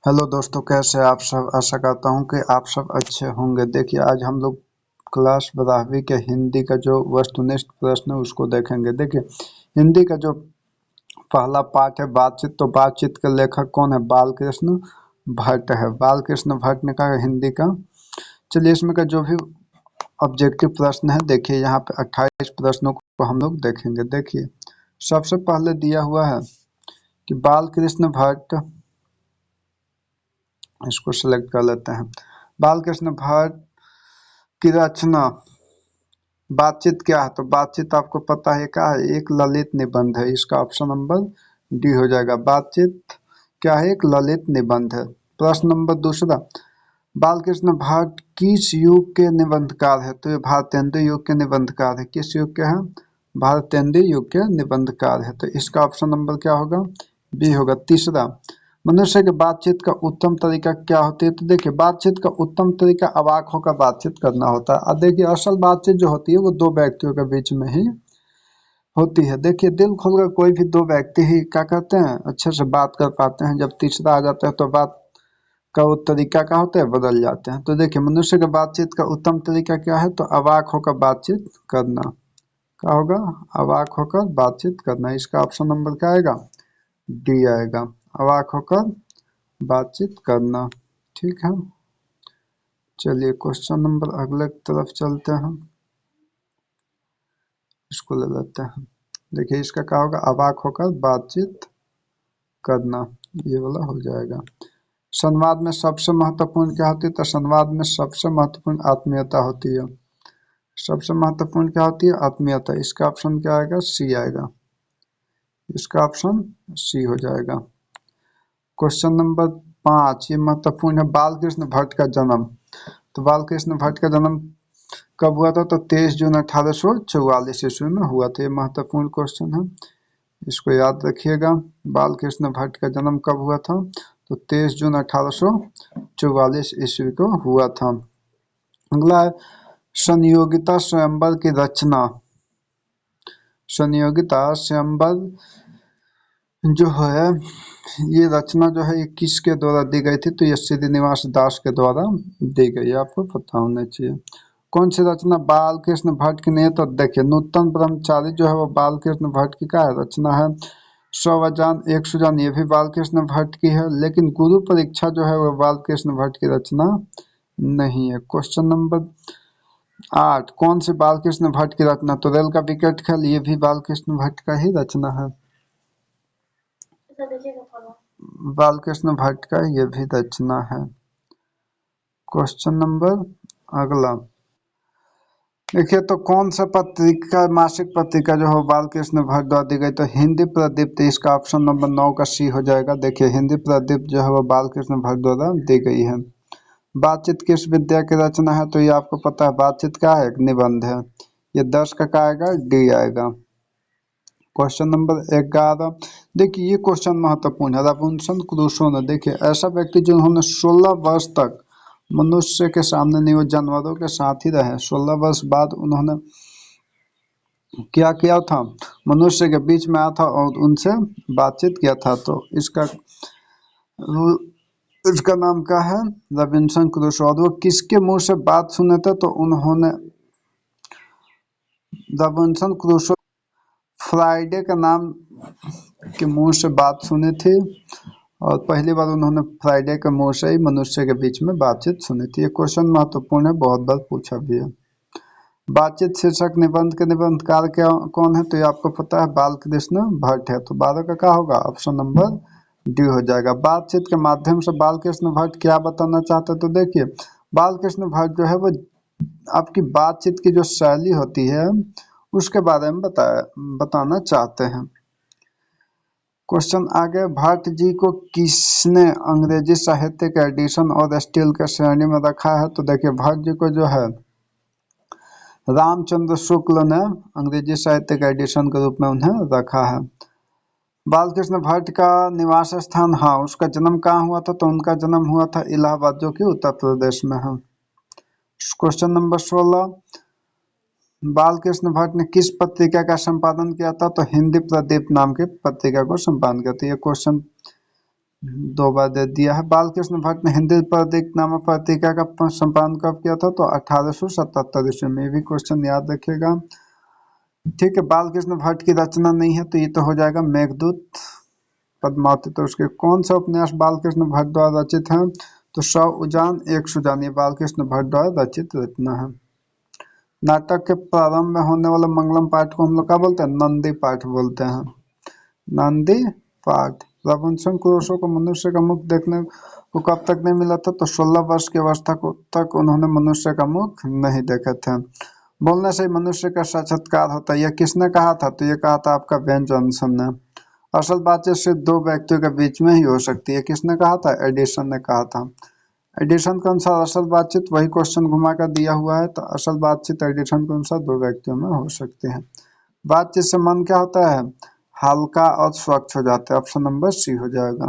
Hello दोस्तों, कैसे हैं आप सब। आशा करता हूं कि आप सब अच्छे होंगे। देखिए, आज हम लोग क्लास 12वीं के हिंदी का जो वस्तुनिष्ठ प्रश्न है उसको देखेंगे। देखिए, हिंदी का जो पहला पाठ है बातचीत, तो बातचीत के लेखक कौन है? बालकृष्ण भट्ट है। बालकृष्ण भट्ट ने कहा हिंदी का। चलिए, इसमें का जो भी ऑब्जेक्टिव प्रश्न है, देखिए यहाँ पे 28 प्रश्नों को हम लोग देखेंगे। देखिए, सबसे पहले दिया हुआ है कि बालकृष्ण भट्ट, इसको सिलेक्ट कर लेते हैं। बालकृष्ण भट्ट की रचना बातचीत क्या है? तो बातचीत आपको पता है क्या है? एक ललित निबंध है। इसका ऑप्शन नंबर डी हो जाएगा। बातचीत क्या है? एक ललित निबंध है। प्रश्न नंबर दूसरा, बालकृष्ण भट्ट किस युग के निबंधकार है? तो ये भारतेंदु युग के निबंधकार है। किस युग के हैं? भारतेंदु युग के निबंधकार है। तो इसका ऑप्शन नंबर क्या होगा? बी होगा। तीसरा, मनुष्य के बातचीत का उत्तम तरीका क्या होती है? तो देखिए, बातचीत का उत्तम तरीका अवाक होकर बातचीत करना होता है। अब देखिए, असल बातचीत जो होती है वो दो व्यक्तियों के बीच में ही होती है। देखिए, दिल खोलकर कोई भी दो व्यक्ति ही क्या कहते हैं, अच्छे से बात कर पाते हैं। जब तीसरा आ जाता है तो बात का वो तरीका क्या होता है, बदल जाते हैं। तो देखिए, मनुष्य के बातचीत का उत्तम तरीका क्या है? तो अवाक होकर बातचीत करना। क्या होगा? अवाक होकर बातचीत करना। इसका ऑप्शन नंबर क्या आएगा? डी आएगा। अवाक होकर बातचीत करना। ठीक है, चलिए क्वेश्चन नंबर अगले की तरफ चलते हैं। इसको ले लेते हैं। देखिए, इसका क्या होगा? अवाक होकर बातचीत करना, ये वाला हो जाएगा। संवाद में सबसे महत्वपूर्ण क्या होती है? तो संवाद में सबसे महत्वपूर्ण आत्मीयता होती है। सबसे महत्वपूर्ण क्या होती है? आत्मीयता। इसका ऑप्शन क्या आएगा? सी आएगा। इसका ऑप्शन सी हो जाएगा। क्वेश्चन नंबर 5, ये महत्वपूर्ण है। बालकृष्ण भट्ट का जन्म। तो बालकृष्ण भट्ट का जन्म कब हुआ था? तो 23 जून 1844 ईस्वी में हुआ था। ये महत्वपूर्ण क्वेश्चन है, इसको याद रखिएगा। बालकृष्ण भट्ट का जन्म कब हुआ था? तो 23 जून 1844 ईस्वी को हुआ था। अगला है संयोगिता स्वयंवर की रचना। संयोगिता स्वयंवर जो है, ये रचना जो है ये किसके द्वारा दी गई थी? तो ये श्रीनिवास दास के द्वारा दी गई, आपको पता होना चाहिए। कौन सी रचना बालकृष्ण भट्ट की नहीं है? तो देखिए, नूतन ब्रह्मचारी जो है वो बालकृष्ण भट्ट की क्या है? रचना है। 100 एक सुजान, ये भी बालकृष्ण भट्ट की है। लेकिन गुरु परीक्षा जो है वो बालकृष्ण भट्ट की रचना नहीं है। क्वेश्चन नंबर 8, कौन सी बालकृष्ण भट्ट की रचना? तो रेल का विकेट खेल, ये भी बालकृष्ण भट्ट का ही रचना है। बालकृष्ण भट्ट का ये भी रचना है। क्वेश्चन नंबर अगला, देखिए, तो कौन सा पत्रिका, मासिक पत्रिका जो है बालकृष्ण भट्ट द्वारा दी गई? तो हिंदी प्रदीप्त। इसका ऑप्शन नंबर 9 का सी हो जाएगा। देखिए, हिंदी प्रदीप्त जो है वो बालकृष्ण भट्ट द्वारा दी गई है। बातचीत किस विद्या की रचना है? तो ये आपको पता है, बातचीत क्या है? एक निबंध है। ये 10 का क्या आएगा? डी आएगा। क्वेश्चन नंबर 11, देखिए ये क्वेश्चन महत्वपूर्ण है। रॉबिन्सन क्रूसो ने, देखिए ऐसा व्यक्ति जिन्होंने 16 वर्ष तक मनुष्य के सामने नहीं, वो जानवरों के साथ ही रहे। 16 वर्ष बाद उन्होंने क्या किया था? मनुष्य के बीच में आया था और उनसे बातचीत किया था। तो इसका नाम क्या है? Robinson Crusoe. और वो किसके मुंह से बात सुने थे? तो उन्होंने, रॉबिन्सन क्रूसो फ्राइडे का नाम के मुंह से बात सुनी थी, और पहली बार उन्होंने फ्राइडे के मुंह से ही मनुष्य के बीच में बातचीत सुनी थी। ये क्वेश्चन महत्वपूर्ण है, बहुत बार पूछा भी है। बातचीत शीर्षक निबंध के निबंधकार क्या कौन है? तो ये आपको पता है, बालकृष्ण भट्ट है। तो 12 का क्या होगा? ऑप्शन नंबर डी हो जाएगा। बातचीत के माध्यम से बालकृष्ण भट्ट क्या बताना चाहते हैं? तो देखिए, बालकृष्ण भट्ट जो है वो आपकी बातचीत की जो शैली होती है उसके बारे में बताना चाहते हैं। क्वेश्चन आगे, भट्ट जी को किसने अंग्रेजी साहित्य के एडिशन और स्टील के श्रेणी में रखा है? तो देखिए, भट्ट जी को जो है रामचंद्र शुक्ल ने अंग्रेजी साहित्य के एडिशन के रूप में उन्हें रखा है। बालकृष्ण भट्ट का निवास स्थान, हाँ, उसका जन्म कहाँ हुआ था? तो उनका जन्म हुआ था इलाहाबाद, जो कि उत्तर प्रदेश में है। क्वेश्चन नंबर 16, बालकृष्ण भट्ट ने किस पत्रिका का संपादन किया था? तो हिंदी प्रदीप नाम की पत्रिका को संपादन किया था। ये क्वेश्चन 2 बार दे दिया है। बालकृष्ण भट्ट ने हिंदी प्रतीक नामक पत्रिका का संपादन कब किया था? तो 1877 ईस्वी में। ये भी क्वेश्चन याद रखिएगा। ठीक है, बालकृष्ण भट्ट की रचना नहीं है तो ये तो हो जाएगा मेघदूत, पद्मावती। तो उसके कौन सा उपन्यास बालकृष्ण भट्ट द्वारा रचित है? तो 100 उजान 1 सुजान, ये बालकृष्ण भट्ट द्वारा रचित रचना है। नाटक के प्रारंभ में होने वाला मंगलम पाठ को हम लोग क्या बोलते हैं? नंदी पाठ बोलते हैं। नंदी पाठ। रघुवंश क्रूसो को मनुष्य का मुख देखने को कब तक नहीं मिला था? तो 16 वर्ष की अवस्था तक उन्होंने मनुष्य का मुख नहीं देखे थे। बोलने से ही मनुष्य का साक्षात्कार होता है, यह किसने कहा था? तो ये कहा था आपका बेन जॉनसन ने। असल बातचीत सिर्फ 2 व्यक्तियों के बीच में ही हो सकती है, किसने कहा था? एडिसन ने कहा था। एडिशन के अनुसार असल बातचीत, वही क्वेश्चन घुमा कर दिया हुआ है, तो असल बातचीत एडिशन के अनुसार 2 व्यक्तियों में हो सकती है। बातचीत से मन क्या होता है? हल्का और स्वच्छ हो जाता है। ऑप्शन नंबर सी हो जाएगा।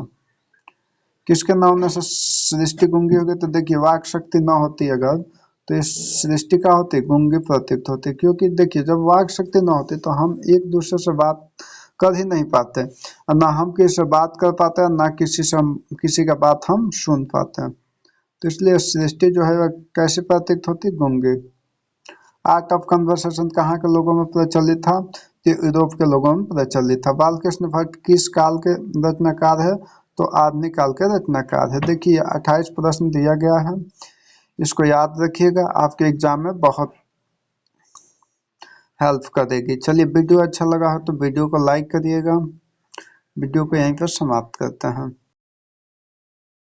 किसके न होने से सृष्टि गूंगी होगी? तो देखिए, वाक शक्ति न होती अगर, तो इस सृष्टि क्या होती? गूंगी प्रतीत होती। क्योंकि देखिए, जब वाक शक्ति न होती तो हम एक दूसरे से बात कर ही नहीं पाते, और ना हम किसी से बात कर पाते हैं, ना किसी का बात हम सुन पाते हैं। तो इसलिए सृष्टि जो है वह कैसे प्रतीत होती? गूंगी। आर्ट ऑफ कन्वर्सेशन कहाँ के लोगों में प्रचलित था? ये यूरोप के लोगों में प्रचलित था। बालकृष्ण भट्ट किस काल के रचनाकार है? तो आधुनिक काल के रचनाकार है। देखिए, 28 प्रश्न दिया गया है, इसको याद रखिएगा, आपके एग्जाम में बहुत हेल्प करेगी। चलिए, वीडियो अच्छा लगा हो तो वीडियो को लाइक करिएगा। वीडियो को यहीं पर समाप्त करते हैं।